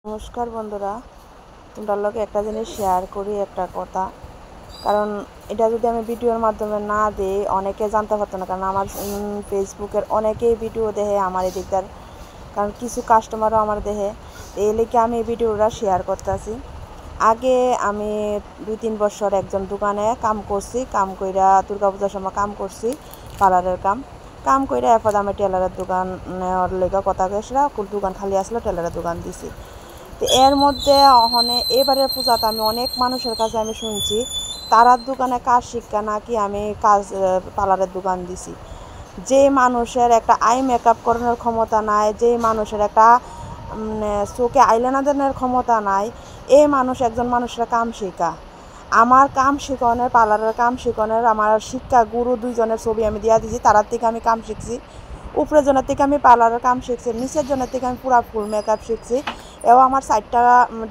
নমস্কার বন্ধুরা, তোমরা লগে একটা জিনিস শেয়ার করি একটা কথা। কারণ এটা যদি আমি ভিডিওর মাধ্যমে না দিই অনেকে জানতে পারতো না। কারণ আমার ফেসবুকের অনেকেই ভিডিও দেখে আমার এদিকটার, কারণ কিছু কাস্টমারও আমার দেখে। এই লেগে আমি এই ভিডিওটা শেয়ার করতেছি। আগে আমি 2-3 বছর একজন দোকানে কাম করছি, কাম কইরা দুর্গাপূজার সময় কাম করছি, পার্লারের কাম কইরা এরপর আমি টেলারের দোকান নেওয়ার লেগে কথা কেসরা দোকান খালি আসলো, টেলারের দোকান দিছি। তো এর মধ্যে এবারের পূজাতে আমি অনেক মানুষের কাছে আমি শুনছি তারার দোকানে কাজ শিক্ষা নাকি আমি কাজ পার্লারের দোকান দিছি। যে মানুষের একটা আই মেকআপ করানোর ক্ষমতা নাই, যে মানুষের একটা চোখে আইলাইনার ক্ষমতা নাই, এই মানুষ একজন মানুষের কাম শেখা। আমার কাম শিখনের, পার্লারের কাম শিখনের আমার শিক্ষা গুরু 2 জনের ছবি আমি দিয়া দিছি। তারার থেকে আমি কাম শিখছি। উপরের জনের থেকে আমি পার্লারের কাম শিখছি, নিচের জনের থেকে আমি পুরা ফুল মেকআপ শিখছি। এও আমার 4টা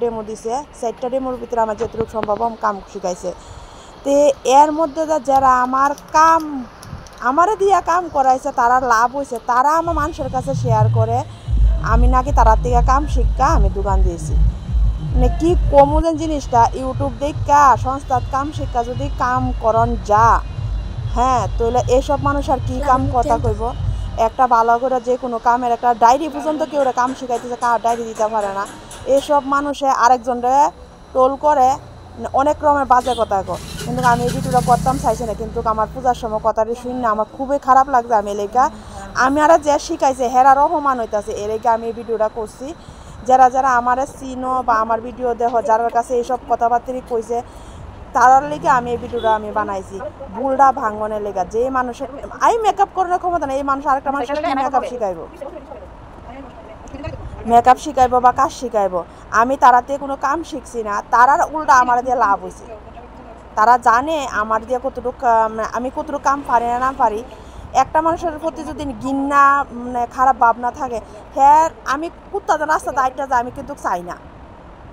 ডেমো দিছে। 4টা ডেমোর ভিতরে আমার যতটুকু সম্ভব কাম শিখাইছে। তো এর মধ্যে যারা আমার কাম আমারে দিয়া কাম করাইছে, তারা লাভ হয়েছে, তারা আমার মানুষের কাছে শেয়ার করে আমি নাকি তারার থেকে কাম শিক্ষা আমি দোকান দিয়েছি। মানে কি কমন জিনিসটা, ইউটিউব দেখা সংস্থার কাম শিক্ষা যদি কাম করন যা, হ্যাঁ, তাহলে এইসব মানুষ আর কি কাম কথা কইব। একটা ভালো করে যে কোনো কামের একটা ডায়েরি পর্যন্ত কেউ কাম শিখাইতেছে, ডায়েরি দিতে পারে না। এইসব মানুষে আরেকজনরে টোল করে অনেক রকমের বাজে কথা কয়। কিন্তু আমি এই ভিডিওটা করতাম চাইছি না, কিন্তু আমার পূজার সময় কথাটি শুনে আমার খুবই খারাপ লাগছে। আমি এলাকা আমি আর যে শিখাইছে হেরা রহমান হইতেছে, এলাকা আমি এই ভিডিওটা করছি। যারা যারা আমার চিনো বা আমার ভিডিও দেখো, যার কাছে এইসব কথাবার্তাই কইছে, তারার লেগে আমি এই ভিডিওটা আমি বানাইছি ভুলটা ভাঙনের লেগে। যে মানুষের আই মেকআপ করার ক্ষমতা না, এই মানুষ আরেকটা মানুষের কি মেকআপ শিখাইব বা কাজ শিখাইব। আমি তারাতে কোনো কাম শিখছি না, তারার উল্টা আমার দিয়ে লাভ হয়েছে। তারা জানে আমার দিয়ে কতটুকু আমি কতটুকু কাম পারি না পারি। একটা মানুষের প্রতি যদি ঘৃণা খারাপ ভাবনা থাকে, হ্যাঁ, আমি কুত্তাদের রাস্তাতে আইটা যায়, আমি কিন্তু চাই না,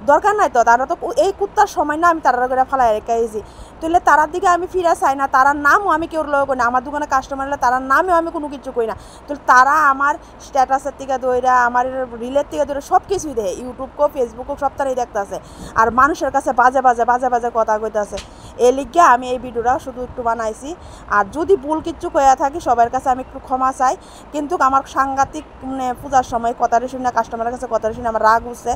দরকার নাই তো। তারা তো এই কুত্তার সময় না আমি তারা করে ফেলাই রেখেছি, তাহলে তারার দিকে আমি ফিরে চাই না। তারার নামও আমি কেউ লোক করি না, আমার দোকানে কাস্টমার এলে তারার নামেও আমি কোনো কিছু করি না। তাহলে তারা আমার স্ট্যাটাসের থেকে দৌড়া, আমার রিলের থেকে দৌড়ে সব কিছুই দেয়, ইউটিউব কো ফেসবুক কো সব তারাই দেখতেছে। আর মানুষের কাছে বাজে বাজে বাজে বাজে কথা কইতেছে। এই লিগে আমি এই ভিডিওটা শুধু একটু বানাইছি। আর যদি ভুল কিচ্ছু কইয়া থাকি সবার কাছে আমি একটু ক্ষমা চাই। কিন্তু আমার সাংঘাতিক পূজার সময় কথাটা শুনে, কাস্টমারের কাছে কথাটা শুনে আমার রাগ উঠছে।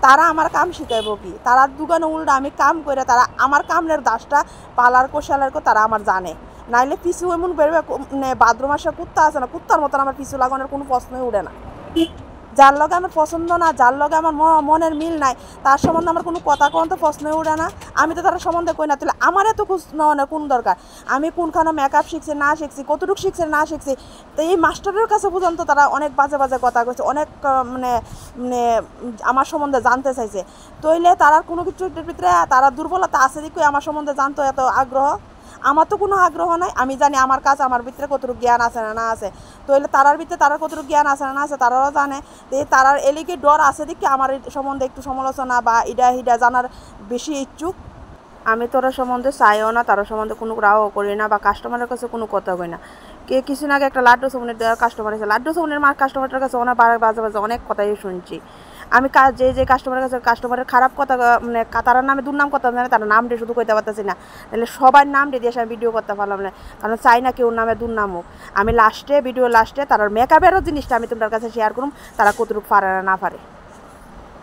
তারা আমার কাম শিখাইব কি? তারার দোকানে উল্টা আমি কাম করে তারা আমার কামের দাসটা পালার কোশালার কো তারা আমার জানে। নাইলে পিছু এমন বেরোবে, ভাদ্র মাসে কুত্তা আছে না, কুত্তার মতন আমার পিছু লাগানোর কোনো প্রশ্নই উঠে না। যার লগে আমার পছন্দ না, যার লগে আমার মনের মিল নাই, তার সম্বন্ধে আমার কোনো কথা কোন তো প্রশ্নই উঠে না। আমি তো তার সম্বন্ধে কই না, তাহলে আমার এত খোঁজ নেওয়ার কোন দরকার? আমি কোনখানে মেকআপ শিখছি না শিখছি, কতটুকু শিখছি না শিখছি, তো এই মাস্টারের কাছে পর্যন্ত তারা অনেক বাজে বাজে কথা কইছে, অনেক মানে মানে আমার সম্বন্ধে জানতে চাইছে। তইলে তারার কোনো কিছুর ভিতরে তারা দুর্বলতা আছে দেখে আমার সম্বন্ধে জানতো এত আগ্রহ। আমার তো কোনো আগ্রহ নাই। আমি জানি আমার কাজ আমার ভিতরে কতটুকু জ্ঞান আছে না আছে, তাহলে তারার ভিতরে তারার কতটুকু জ্ঞান আছে না আছে তারাও জানে। তো তারার এলিকে ডর আছে দেখি আমার সম্বন্ধে একটু সমালোচনা বা ইডা হিডা জানার বেশি ইচ্ছুক। আমি তোরা সম্বন্ধে চাইও না, তার সম্বন্ধে কোনো রাও করি না বা কাস্টমারের কাছে কোনো কথা কই না। কিছুদিন আগে একটা লাড্ডু সবনের কাস্টমার আছে, লাড্ডু সবনের কাস্টমারটার কাছে অনেক বাজে বাজে অনেক কথাই শুনছি। আমি যে কাস্টমারের কাছে কাস্টমারের খারাপ কথা মানে তার নামে দুর্নাম করতাম না, তার নাম দিয়ে শুধু কইতে পারতেছি না, তাহলে সবার নাম দিয়ে আমি ভিডিও করতে পারলাম না। কারণ চাই না কেউ নামে দুর্নাম হোক। আমি ভিডিও লাস্টে তার মেকআপেরও জিনিসটা আমি তোমার কাছে শেয়ার করুম, তারা কতটুকু পারে না পারে।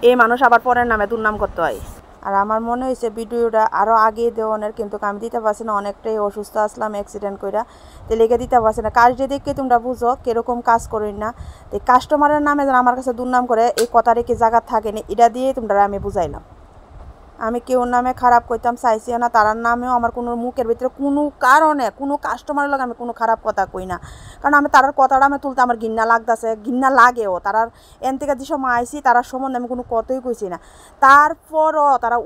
এই মানুষ আবার পরের নামে দুর্নাম করতে হয়। আর আমার মনে হয়েছে ভিডিওটা আরও আগে দেওয়ানের, কিন্তু আমি দিতে পারছি না, অনেকটাই অসুস্থ আসলাম অ্যাক্সিডেন্ট করে, তো লেগে দিতে পারছি না। কাজ দিয়ে দেখে তোমরা বুঝো কীরকম কাজ করি না। তো কাস্টমারের নামে যেন আমার কাছে দুর্নাম করে, এই কথা রেখে জায়গা থাকেনি, এটা দিয়ে তোমরা আমি বুঝাইলাম। আমি কেউর নামে খারাপ কইতাম চাইছিও না, তারার নামেও আমার কোনো মুখের ভিতরে কোনো কারণে কোনো কাস্টমারের লগে আমি কোনো খারাপ কথা কই না। কারণ আমি তারার কথাটা আমি তুলতে আমার ঘৃণা লাগতেছে, ঘৃণা লাগেও। তারার এন থেকে যে সময় আইসি তারার সম্বন্ধে আমি কোনো কথাই কইছি না। তারপরও তারা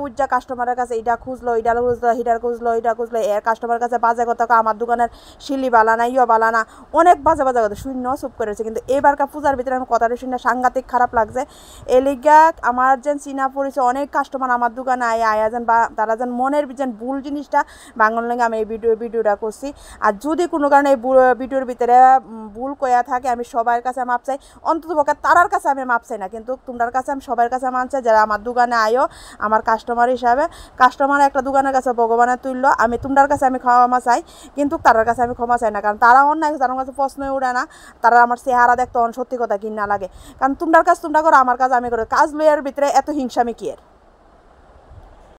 উজ্জা কাস্টমারের কাছে এটা খুঁজলো, এটা খুঁজলো, হিটার খুঁজলো, এটা খুঁজলো, এর কাস্টমারের কাছে বাজে কথা, আমার দোকানের শিলি বালানা ইয়ে বালানা অনেক বাজে বাজে কথা শূন্য চুপ করেছে। কিন্তু এবারকার পূজার ভিতরে আমি কথাটা শুনে সাংঘাতিক খারাপ লাগছে। এলিগা আমার যে চীনা পরিচয় অনেক কাস্টমার আমার দোকানে আয়া যেন বা তারা যেন মনের যেন ভুল জিনিসটা বাঙাল লাগে আমি এই ভিডিওটা করছি। আর যদি কোনো কারণে এই ভিডিওর ভিতরে ভুল কয়া থাকে আমি সবার কাছে মাপ চাই, অন্তত পক্ষে তারার কাছে আমি মাপ চাই না, কিন্তু তোমার কাছে আমি সবার কাছে মান চাই যারা আমার দোকানে আয়ো আমার কাস্টমার হিসাবে। কাস্টমার একটা দোকানের কাছে ভগবানের তুল্য, আমি তোমার কাছে আমি ক্ষমা চাই, কিন্তু তারার কাছে আমি ক্ষমা চাই না, কারণ তারা অন্যায় তার কাছে প্রশ্নই উঠে না, তারা আমার চেহারা দেখতে সত্যি কথা কিনা লাগে। কারণ তোমার কাজ তোমরা করো, আমার কাজ আমি করো, কাজ লইয়ার ভিতরে এত হিংসামি কি এর।